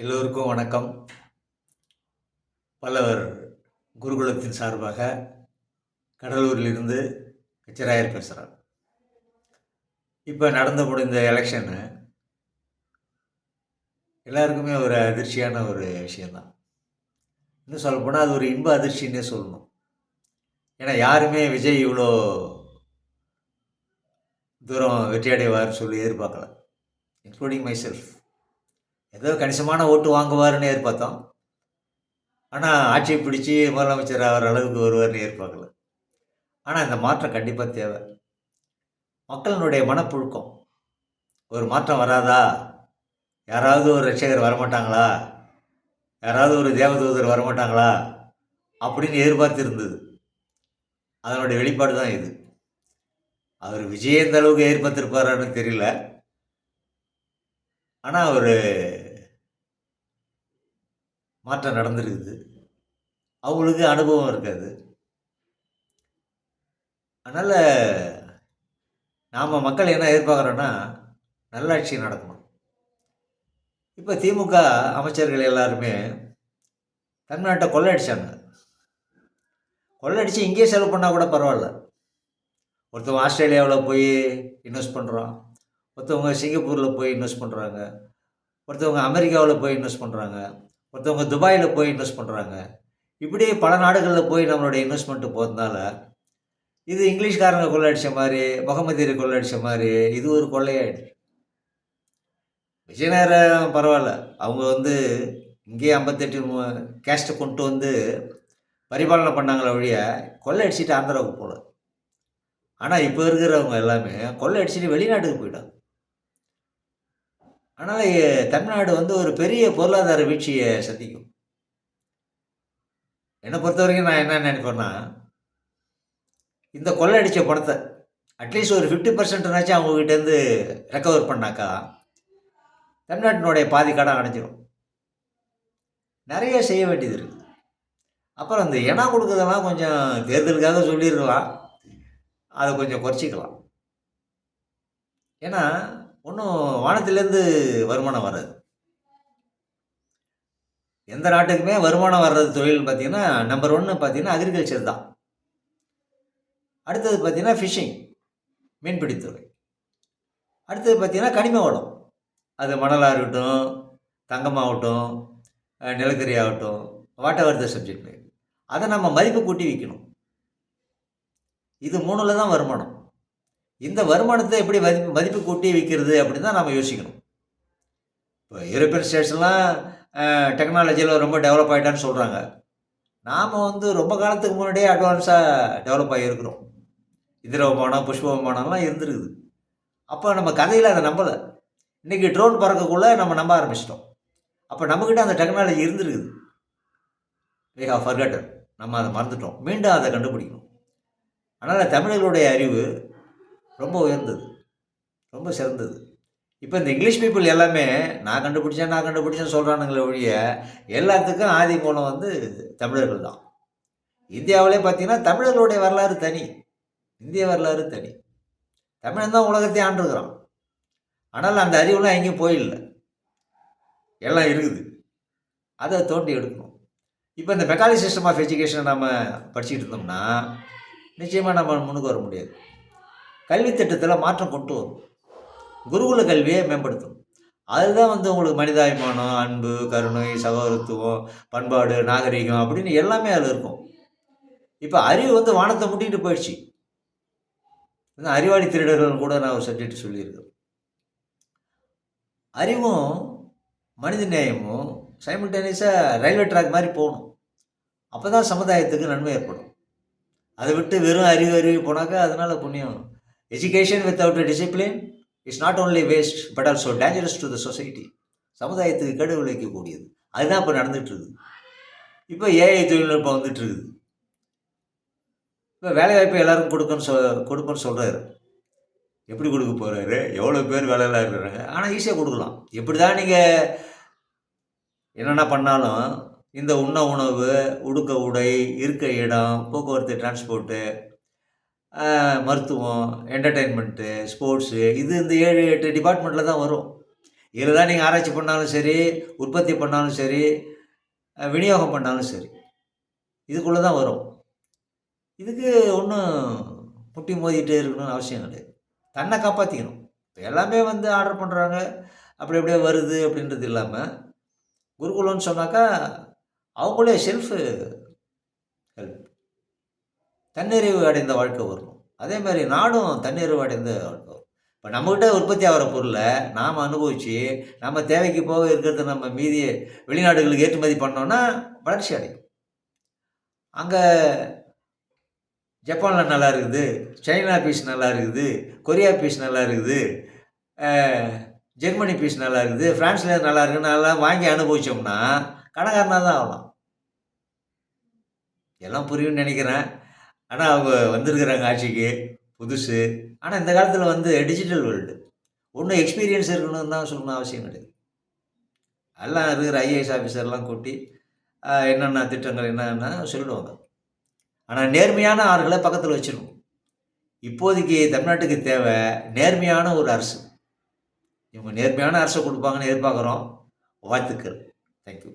எல்லோருக்கும் வணக்கம். பல்லவர் குருகுலத்தின் சார்பாக கடலூரிலிருந்து கச்சராயர் பேசுகிறேன். இப்போ நடந்து முடிந்த எலெக்ஷனு எல்லாருக்குமே ஒரு அதிர்ச்சியான ஒரு விஷயந்தான். இன்னும் சொல்லப்போனால் அது ஒரு இன்ப அதிர்ச்சின்னே சொல்லணும். ஏன்னா யாருமே விஜய் இவ்வளோ தூரம் வெற்றி அடைவார்னு சொல்லி எதிர்பார்க்கல, இன்க்ளூடிங் மை செல்ஃப். ஏதோ கணிசமான ஓட்டு வாங்குவார்னு எதிர்பார்த்தோம். ஆனால் ஆட்சியை பிடிச்சி முதலமைச்சர் ஆகிற அளவுக்கு வருவார்னு எதிர்பார்க்கல. ஆனால் இந்த மாற்றம் கண்டிப்பாக தேவை. மக்களினுடைய மனப்புழுக்கம், ஒரு மாற்றம் வராதா, யாராவது ஒரு ரட்சகர் வரமாட்டாங்களா, யாராவது ஒரு தேவதூதர் வரமாட்டாங்களா அப்படின்னு எதிர்பார்த்து இருந்தது. அதனுடைய வெளிப்பாடு தான் இது. அவர் விஜய் எந்த அளவுக்கு எதிர்பார்த்துருப்பாரான்னு தெரியல. ஆனால் ஒரு மாற்றம் நடந்துருக்குது. அவங்களுக்கு அனுபவம் இருக்காது. அதனால் நாம் மக்கள் என்ன எதிர்பார்க்குறோன்னா நல்லாட்சி நடக்கணும். இப்போ திமுக அமைச்சர்கள் எல்லாருமே தமிழ்நாட்டை கொள்ளையடிச்சாங்க. கொள்ளையடிச்சு இங்கேயே செலவு பண்ணால் கூட பரவாயில்ல. ஒருத்தவங்க ஆஸ்திரேலியாவில் போய் இன்வெஸ்ட் பண்ணுறான், ஒருத்தவங்க சிங்கப்பூரில் போய் இன்வெஸ்ட் பண்ணுறாங்க, ஒருத்தவங்க அமெரிக்காவில் போய் இன்வெஸ்ட் பண்ணுறாங்க, ஒருத்தவங்க துபாயில் போய் இன்வெஸ்ட் பண்ணுறாங்க. இப்படி பல நாடுகளில் போய் நம்மளுடைய இன்வெஸ்ட்மெண்ட்டு போகிறதுனால இது இங்கிலீஷ்காரங்க கொள்ளையடித்த மாதிரி, முகமதியர் கொள்ளையடித்த மாதிரி இது ஒரு கொள்ளையாயிடுச்சு. விஜயநகரம் பரவாயில்ல, அவங்க இங்கேயே 58 கேஸ்ட்டை கொண்டு பரிபாலனை பண்ணாங்களே ஒழிய கொள்ளையடிச்சிட்டு ஆந்திராவுக்கு போகல. ஆனால் இப்போ இருக்கிறவங்க எல்லாமே கொள்ளையடிச்சிட்டு வெளிநாட்டுக்கு போயிட்டாங்க. அதனால் தமிழ்நாடு ஒரு பெரிய பொருளாதார வீழ்ச்சியை சந்திக்கும். என்னை பொறுத்த வரைக்கும் நான் என்ன நினைப்பேன்னா, இந்த கொள்ளையடித்த பணத்தை அட்லீஸ்ட் ஒரு 50% அவங்ககிட்டேருந்து ரெக்கவர் பண்ணாக்கா தமிழ்நாட்டினுடைய பாதி கடன் அடைஞ்சிடும். நிறைய செய்ய வேண்டியது இருக்குது. அப்புறம் இந்த இடம் கொடுக்குறதெல்லாம் கொஞ்சம் தேர்தலுக்காக சொல்லியிருக்கலாம், அதை கொஞ்சம் குறைச்சிக்கலாம். ஏன்னா ஒன்றும் வானத்திலேருந்து வருமானம் வராது. எந்த நாட்டுக்குமே வருமானம் வர்றது தொழில்னு பார்த்தீங்கன்னா நம்பர் 1 பார்த்தீங்கன்னா அக்ரிகல்ச்சர் தான். அடுத்தது பார்த்தீங்கன்னா ஃபிஷிங், மீன்பிடித்துறை. அடுத்தது பார்த்தீங்கன்னா கனிம வளம், அது மணலாக இருக்கட்டும், தங்கமாகட்டும், நிலக்கரி ஆகட்டும், வாட் எவர் த சப்ஜெக்ட், அதை நம்ம மதிப்பு கூட்டி விற்கணும். இது 3ல் தான் வருமானம். இந்த வருமானத்தை எப்படி மதிப்பு கூட்டி விற்கிறது அப்படின்னு தான் நம்ம யோசிக்கணும். இப்போ யூரோப்பியன் ஸ்டேட்ஸ்லாம் டெக்னாலஜியில் ரொம்ப டெவலப் ஆகிட்டான்னு சொல்கிறாங்க. நாம் ரொம்ப காலத்துக்கு முன்னாடியே அட்வான்ஸாக டெவலப் ஆகியிருக்கிறோம். இந்திர விமானம், புஷ்ப விமானம்லாம் இருந்துருக்குது. அப்போ நம்ம கதையில் அதை நம்பலை. இன்றைக்கி ட்ரோன் பறக்கக்குள்ளே நம்ம நம்ப ஆரம்பிச்சிட்டோம். அப்போ நம்மக்கிட்ட அந்த டெக்னாலஜி இருந்துருக்குது. வி ஹவ் ஃபர்காட்டன், நம்ம அதை மறந்துட்டோம். மீண்டும் அதை கண்டுபிடிக்கணும். அதனால் தமிழர்களுடைய அறிவு ரொம்ப உயர்ந்தது, ரொம்ப சிறந்தது. இப்போ இந்த இங்கிலீஷ் பீப்புள் எல்லாமே நான் கண்டுபிடிச்சேன்னு சொல்கிறானுங்களே ஒழிய எல்லாத்துக்கும் ஆதி மூலம் தமிழர்கள் தான். இந்தியாவிலே பார்த்தீங்கன்னா தமிழர்களுடைய வரலாறு தனி, இந்திய வரலாறு தனி. தமிழன் தான் உலகத்தையே ஆண்டுருக்கிறான். ஆனால் அந்த அறிவுலாம் எங்கேயும் போயிடல, எல்லாம் இருக்குது. அதை தோண்டி எடுக்கணும். இப்போ இந்த மெக்கானிக் சிஸ்டம் ஆஃப் எஜுகேஷனை நம்ம படிச்சுட்டு இருந்தோம்னா நிச்சயமாக நம்ம முன்னுக்கு வர முடியாது. கல்வி திட்டத்தில் மாற்றம் கொண்டு வரும், குருகுல கல்வியை மேம்படுத்தணும். அதுதான் உங்களுக்கு மனிதாபிமானம், அன்பு, கருணை, சகோதரத்துவம், பண்பாடு, நாகரிகம் அப்படின்னு எல்லாமே அதில் இருக்கும். இப்போ அறிவு வானத்தை முட்டிகிட்டு போயிடுச்சு. அறிவாளி திருடர்கள் கூட நான் ஒரு சப்ஜெக்ட் சொல்லியிருக்கேன். அறிவும் மனித நேயமும் சைமல்டேனியஸாக ரயில்வே ட்ராக் மாதிரி போகணும். அப்போ தான் சமுதாயத்துக்கு நன்மை ஏற்படும். அதை விட்டு வெறும் அறிவு போனாக்கா அதனால் புண்ணியம். Education without discipline is not only waste but also dangerous to the society. சமுதாயத்துக்கு கெடு விளைவிக்கக்கூடியது. அதுதான் இப்போ நடந்துகிட்ருக்குது. இப்போ ஏஐ தொழில்நுட்பம் வந்துட்டுருக்குது. இப்போ வேலைவாய்ப்பு எல்லாரும் கொடுப்பேன்னு சொல்கிறாரு. எப்படி கொடுக்க போகிறாரு? எவ்வளோ பேர் வேலையில் இருக்கிறாங்க. ஆனால் ஈஸியாக கொடுக்கலாம். எப்படி தான் நீங்கள் என்னென்ன பண்ணாலும் இந்த உண்ண உணவு, உடுக்க உடை, இருக்க இடம், போக்குவரத்து, டிரான்ஸ்போர்ட்டு, மருத்துவம், என்டர்டெயின்மெண்ட்டு, ஸ்போர்ட்ஸு, இது இந்த 7-8 டிபார்ட்மெண்ட்டில் தான் வரும். இதில் தான் நீங்கள் ஆராய்ச்சி பண்ணாலும் சரி, உற்பத்தி பண்ணாலும் சரி, விநியோகம் பண்ணாலும் சரி, இதுக்குள்ளே தான் வரும். இதுக்கு ஒன்றும் முட்டி மோதிட்டே இருக்கணும்னு அவசியம் கிடையாது. தன்னை காப்பாற்றிக்கணும். இப்போ எல்லாமே வந்து ஆர்டர் பண்ணுறாங்க, அப்படி அப்படியே வருது அப்படின்றது இல்லாமல், குருகுலம்னு சொன்னாக்கா அவங்களே செல்ஃபு ஹெல்ப், தன்னிறைவு அடைந்த வாழ்க்கை வரணும். அதே மாதிரி நாடும் தன்னிறைவு அடைந்த வாழ்க்கை வரும். இப்போ நம்மகிட்ட உற்பத்தி ஆகிற பொருளை நாம் அனுபவித்து நம்ம தேவைக்கு போக இருக்கிறத நம்ம மீதி வெளிநாடுகளுக்கு ஏற்றுமதி பண்ணோன்னா வளர்ச்சி அடையும். அங்கே ஜப்பானில் நல்லா இருக்குது, சைனா பீஸ் நல்லா இருக்குது, கொரியா பீஸ் நல்லா இருக்குது, ஜெர்மனி பீஸ் நல்லா இருக்குது, ஃப்ரான்ஸில் நல்லா இருக்குது, நல்லா வாங்கி அனுபவித்தோம்னா கடைக்காரனாக தான் ஆகலாம். எல்லாம் புரியும்னு நினைக்கிறேன். ஆனால் அவங்க வந்திருக்கிறாங்க ஆட்சிக்கு புதுசு. ஆனால் இந்த காலத்தில் வந்து டிஜிட்டல் வேர்ல்டு, ஒன்றும் எக்ஸ்பீரியன்ஸ் இருக்கணும்னு தான் சொல்லணும் அவசியம் கிடையாது. எல்லாம் இருக்கிற ஐஏஎஸ் ஆஃபீஸர்லாம் கூட்டி என்னென்ன திட்டங்கள் என்னென்னா சொல்லிடுவாங்க. ஆனால் நேர்மையான ஆள்களை பக்கத்தில் வச்சிடணும். இப்போதைக்கு தமிழ்நாட்டுக்கு தேவை நேர்மையான ஒரு அரசு. இவங்க நேர்மையான அரசை கொடுப்பாங்கன்னு எதிர்பார்க்குறோம். வாழ்த்துக்கள். தேங்க்யூ.